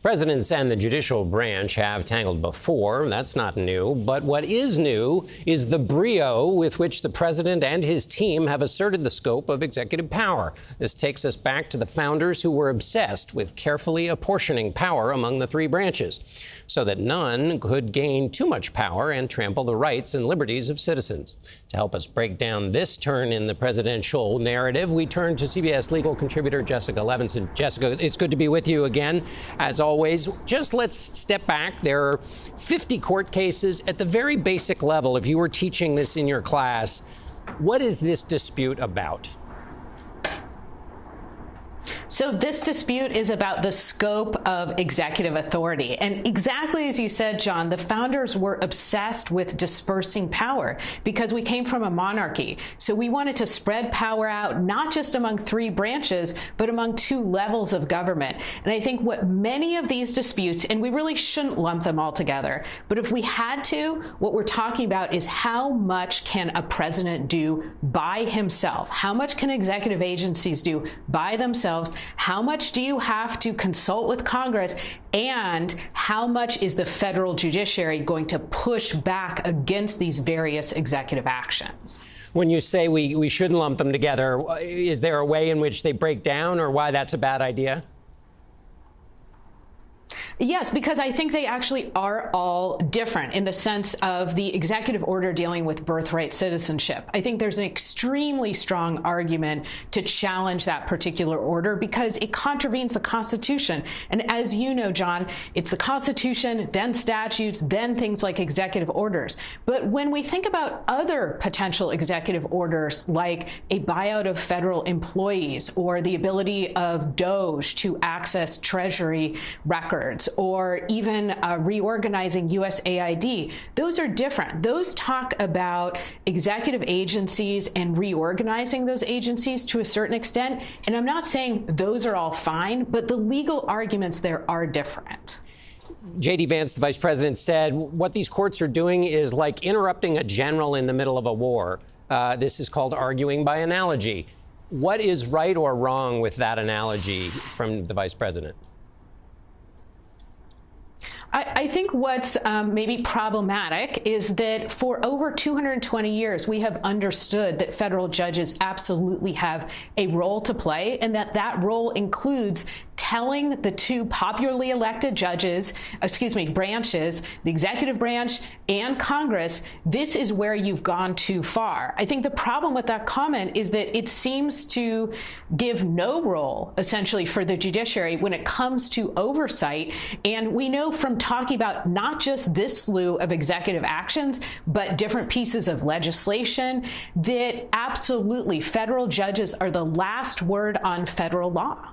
Presidents and the judicial branch have tangled before. That's not new. But what is new is the brio with which the president and his team have asserted the scope of executive power. This takes us back to the founders who were obsessed with carefully apportioning power among the three branches so that none could gain too much power and trample the rights and liberties of citizens. To help us break down this turn in the presidential narrative, we turn to CBS legal contributor Jessica Levinson. Jessica, it's good to be with you again. As always, just let's step back. There are 50 court cases at the very basic level. If you were teaching this in your class, what is this dispute about? So this dispute is about the scope of executive authority. And exactly as you said, John, the founders were obsessed with dispersing power because we came from a monarchy. So we wanted to spread power out, not just among three branches, but among two levels of government. And I think what many of these disputes, and we really shouldn't lump them all together, but if we had to, what we're talking about is how much can a president do by himself? How much can executive agencies do by themselves? How much do you have to consult with Congress? And how much is the federal judiciary going to push back against these various executive actions? When you say we shouldn't lump them together, is there a way in which they break down or why that's a bad idea? Yes, because I think they actually are all different in the sense of the executive order dealing with birthright citizenship. I think there's an extremely strong argument to challenge that particular order because it contravenes the Constitution. And as you know, John, it's the Constitution, then statutes, then things like executive orders. But when we think about other potential executive orders, like a buyout of federal employees or the ability of DOJ to access Treasury records, or even reorganizing USAID, those are different. Those talk about executive agencies and reorganizing those agencies to a certain extent. And I'm not saying those are all fine, but the legal arguments there are different. J.D. Vance, the vice president, said what these courts are doing is like interrupting a general in the middle of a war. This is called arguing by analogy. What is right or wrong with that analogy from the vice president? I think what's maybe problematic is that for over 220 years, we have understood that federal judges absolutely have a role to play, and that role includes telling the two popularly elected branches, the executive branch and Congress, this is where you've gone too far. I think the problem with that comment is that it seems to give no role, essentially, for the judiciary when it comes to oversight. And we know from talking about not just this slew of executive actions, but different pieces of legislation, that absolutely federal judges are the last word on federal law.